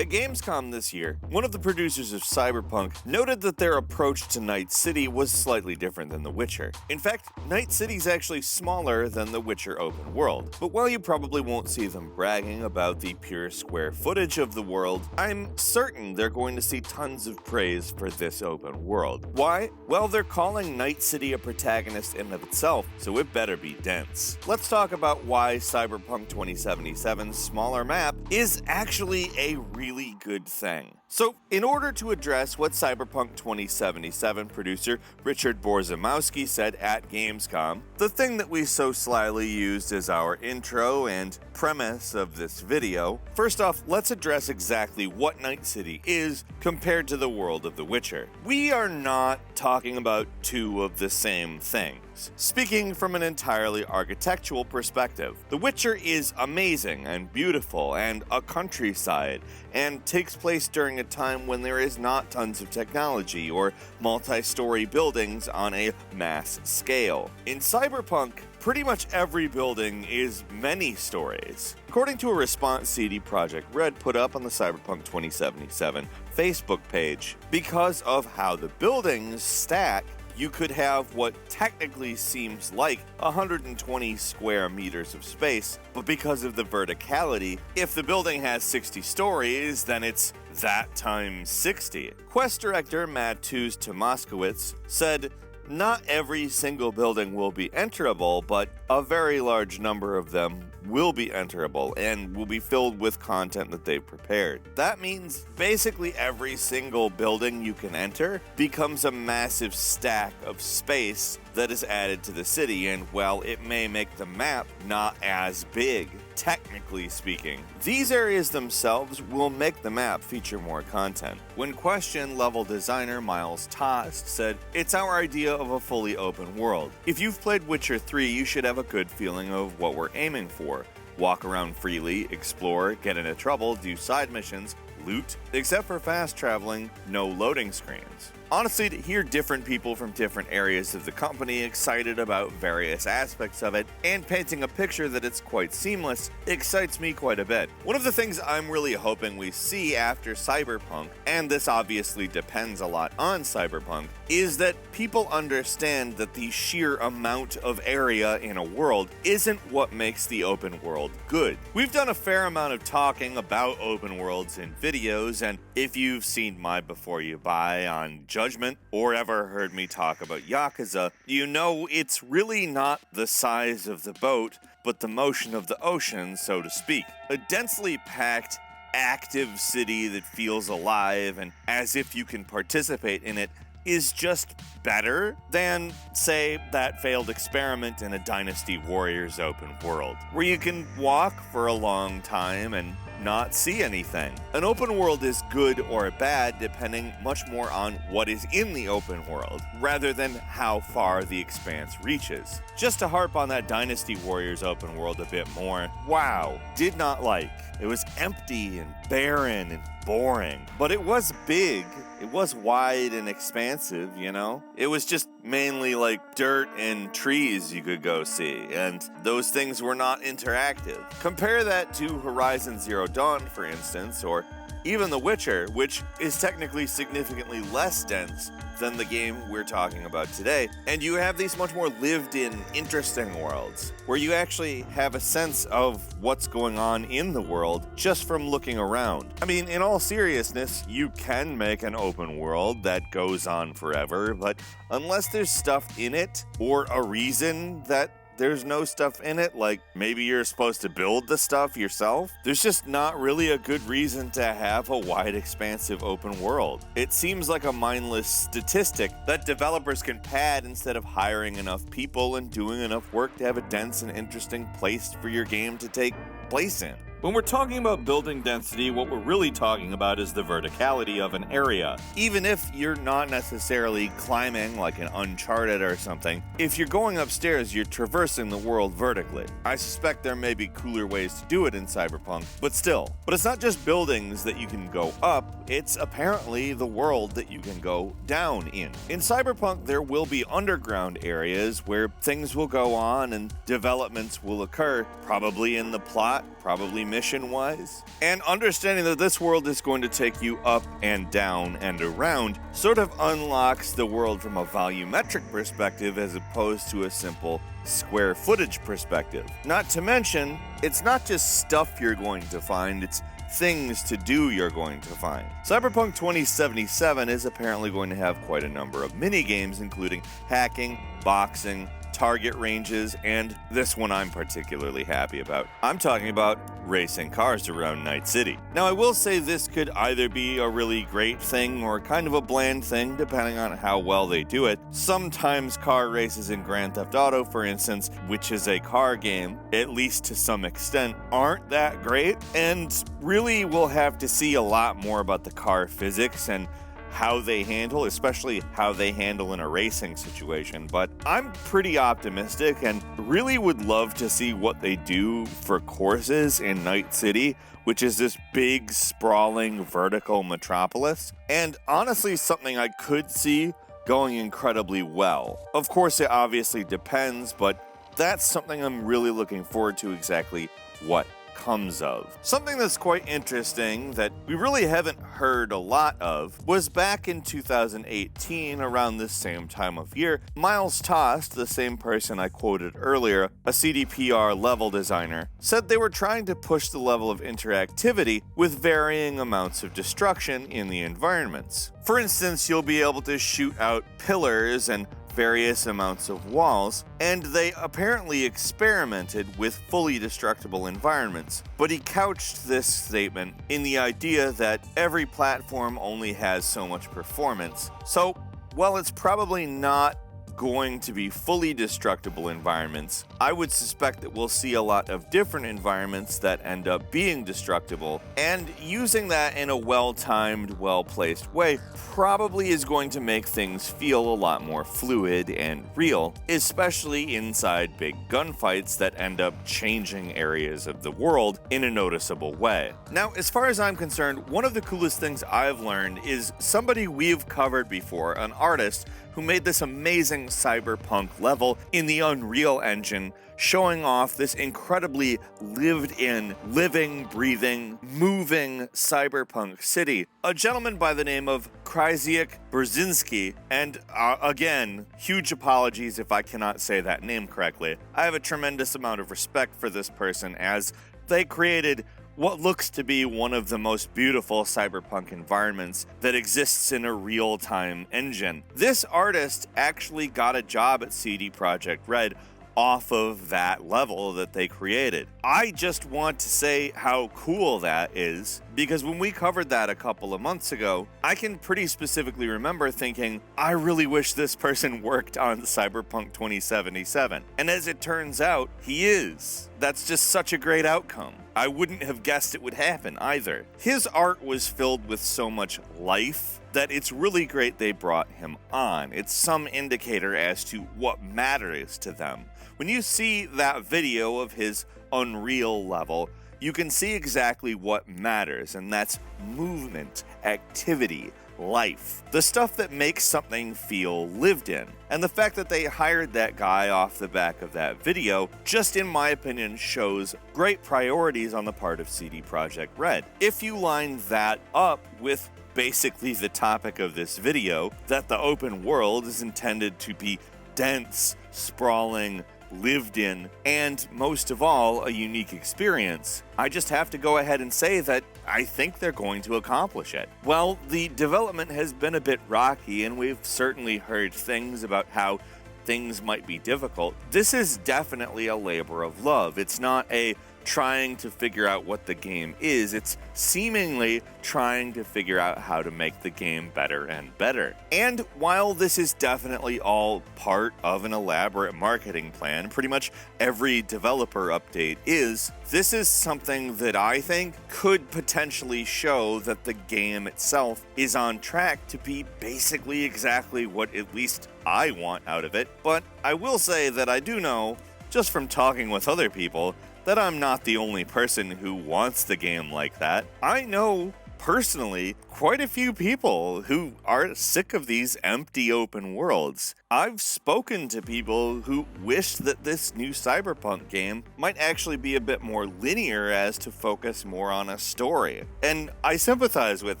At Gamescom this year, one of the producers of Cyberpunk noted that their approach to Night City was slightly different than The Witcher. In fact, Night City's actually smaller than The Witcher open world, but while you probably won't see them bragging about the pure square footage of the world, I'm certain they're going to see tons of praise for this open world. Why? Well, they're calling Night City a protagonist in and of itself, so it better be dense. Let's talk about why Cyberpunk 2077's smaller map is actually a really good thing. So, in order to address what Cyberpunk 2077 producer Richard Borzymowski said at Gamescom, the thing that we so slyly used as our intro and premise of this video, first off, let's address exactly what Night City is compared to the world of The Witcher. We are not talking about two of the same things. Speaking from an entirely architectural perspective, The Witcher is amazing and beautiful and a countryside, and takes place during a time when there is not tons of technology or multi-story buildings on a mass scale. In Cyberpunk, pretty much every building is many stories. According to a response CD Projekt Red put up on the Cyberpunk 2077 Facebook page, because of how the buildings stack, you could have what technically seems like 120 square meters of space, but because of the verticality, if the building has 60 stories, then it's that times 60. Quest director Mateusz Tomaskowicz said, "Not every single building will be enterable, but a very large number of them will be enterable and will be filled with content that they've prepared." That means basically every single building you can enter becomes a massive stack of space that is added to the city, and while it may make the map not as big, technically speaking, these areas themselves will make the map feature more content. When questioned, level designer Miles Tost said, "It's our idea of a fully open world. If you've played Witcher 3, you should have a good feeling of what we're aiming for. Walk around freely, explore, get into trouble, do side missions, loot, except for fast traveling, no loading screens." Honestly, to hear different people from different areas of the company excited about various aspects of it and painting a picture that it's quite seamless excites me quite a bit. One of the things I'm really hoping we see after Cyberpunk, and this obviously depends a lot on Cyberpunk, is that people understand that the sheer amount of area in a world isn't what makes the open world good. We've done a fair amount of talking about open worlds in videos, and if you've seen my Before You Buy on Judgment, or ever heard me talk about Yakuza, you know it's really not the size of the boat, but the motion of the ocean, so to speak. A densely packed, active city that feels alive and as if you can participate in it is just better than, say, that failed experiment in a Dynasty Warriors open world, where you can walk for a long time and not see anything. An open world is good or bad depending much more on what is in the open world, rather than how far the expanse reaches. Just to harp on that Dynasty Warriors open world a bit more, wow, did not like. It was empty and barren and boring, but it was big. It was wide and expansive, you know? It was just mainly like dirt and trees you could go see, and those things were not interactive. Compare that to Horizon Zero Dawn, for instance, or even The Witcher, which is technically significantly less dense than the game we're talking about today, and you have these much more lived-in, interesting worlds, where you actually have a sense of what's going on in the world just from looking around. I mean, in all seriousness, you can make an open world that goes on forever, but unless there's stuff in it, or a reason that there's no stuff in it, like maybe you're supposed to build the stuff yourself, there's just not really a good reason to have a wide, expansive open world. It seems like a mindless statistic that developers can pad instead of hiring enough people and doing enough work to have a dense and interesting place for your game to take place in. When we're talking about building density, what we're really talking about is the verticality of an area. Even if you're not necessarily climbing like an Uncharted or something, if you're going upstairs, you're traversing the world vertically. I suspect there may be cooler ways to do it in Cyberpunk, but still. But it's not just buildings that you can go up, it's apparently the world that you can go down in. In Cyberpunk, there will be underground areas where things will go on and developments will occur, probably in the plot, probably mission-wise. And understanding that this world is going to take you up and down and around sort of unlocks the world from a volumetric perspective as opposed to a simple square footage perspective. Not to mention, it's not just stuff you're going to find, it's things to do you're going to find. Cyberpunk 2077 is apparently going to have quite a number of mini-games, including hacking, boxing, target ranges, and this one I'm particularly happy about. I'm talking about racing cars around Night City. Now, I will say this could either be a really great thing or kind of a bland thing, depending on how well they do it. Sometimes car races in Grand Theft Auto, for instance, which is a car game, at least to some extent, aren't that great, and really we'll have to see a lot more about the car physics and how they handle, especially how they handle in a racing situation. But I'm pretty optimistic and really would love to see what they do for courses in Night City, which is this big, sprawling, vertical metropolis. And honestly, something I could see going incredibly well. Of course, it obviously depends, but that's something I'm really looking forward to exactly what comes of. Something that's quite interesting that we really haven't heard a lot of was back in 2018, around this same time of year, Miles Tost, the same person I quoted earlier, a CDPR level designer, said they were trying to push the level of interactivity with varying amounts of destruction in the environments. For instance, you'll be able to shoot out pillars and various amounts of walls, and they apparently experimented with fully destructible environments. But he couched this statement in the idea that every platform only has so much performance. So, while it's probably not going to be fully destructible environments, I would suspect that we'll see a lot of different environments that end up being destructible, and using that in a well-timed, well-placed way probably is going to make things feel a lot more fluid and real, especially inside big gunfights that end up changing areas of the world in a noticeable way. Now, as far as I'm concerned, one of the coolest things I've learned is somebody we've covered before, an artist who made this amazing cyberpunk level in the Unreal Engine, showing off this incredibly lived-in, living, breathing, moving cyberpunk city. A gentleman by the name of Krzysiek Brzezinski, and again, huge apologies if I cannot say that name correctly. I have a tremendous amount of respect for this person, as they created what looks to be one of the most beautiful cyberpunk environments that exists in a real-time engine. This artist actually got a job at CD Projekt Red off of that level that they created. I just want to say how cool that is, because when we covered that a couple of months ago, I can pretty specifically remember thinking, I really wish this person worked on Cyberpunk 2077. And as it turns out, he is. That's just such a great outcome. I wouldn't have guessed it would happen either. His art was filled with so much life that it's really great they brought him on. It's some indicator as to what matters to them. When you see that video of his Unreal level, you can see exactly what matters, and that's movement, activity, life. The stuff that makes something feel lived in. And the fact that they hired that guy off the back of that video, just in my opinion, shows great priorities on the part of CD Projekt Red. If you line that up with basically the topic of this video, that the open world is intended to be dense, sprawling, lived in, and most of all, a unique experience, I just have to go ahead and say that I think they're going to accomplish it. Well, the development has been a bit rocky, and we've certainly heard things about how things might be difficult. This is definitely a labor of love. It's not a trying to figure out what the game is, it's seemingly trying to figure out how to make the game better and better. And while this is definitely all part of an elaborate marketing plan, pretty much every developer update is, this is something that I think could potentially show that the game itself is on track to be basically exactly what at least I want out of it. But I will say that I do know, just from talking with other people, that I'm not the only person who wants the game like that. I know personally quite a few people who are sick of these empty open worlds. I've spoken to people who wish that this new Cyberpunk game might actually be a bit more linear as to focus more on a story. And I sympathize with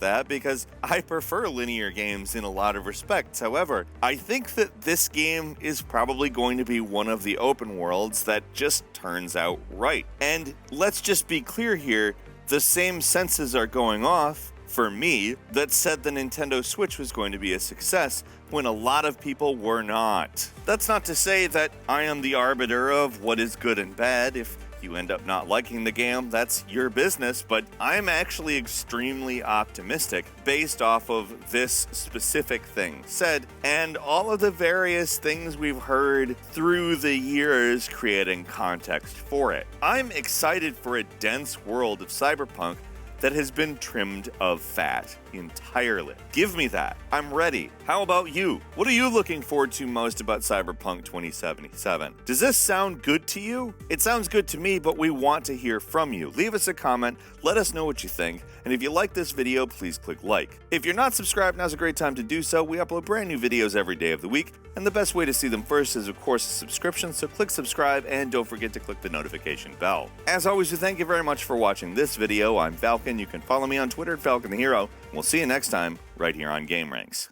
that because I prefer linear games in a lot of respects. However, I think that this game is probably going to be one of the open worlds that just turns out right. And let's just be clear here, the same senses are going off for me that said the Nintendo Switch was going to be a success when a lot of people were not. That's not to say that I am the arbiter of what is good and bad. If you end up not liking the game, that's your business, but I'm actually extremely optimistic based off of this specific thing said and all of the various things we've heard through the years creating context for it. I'm excited for a dense world of Cyberpunk that has been trimmed of fat entirely. Give me that. I'm ready. How about you? What are you looking forward to most about Cyberpunk 2077? Does this sound good to you? It sounds good to me, but we want to hear from you. Leave us a comment, let us know what you think, and if you like this video, please click like. If you're not subscribed, now's a great time to do so. We upload brand new videos every day of the week, and the best way to see them first is, of course, a subscription, so click subscribe and don't forget to click the notification bell. As always, we thank you very much for watching this video. I'm Falcon. You can follow me on Twitter at Falcon the Hero. We'll see you next time right here on gameranx.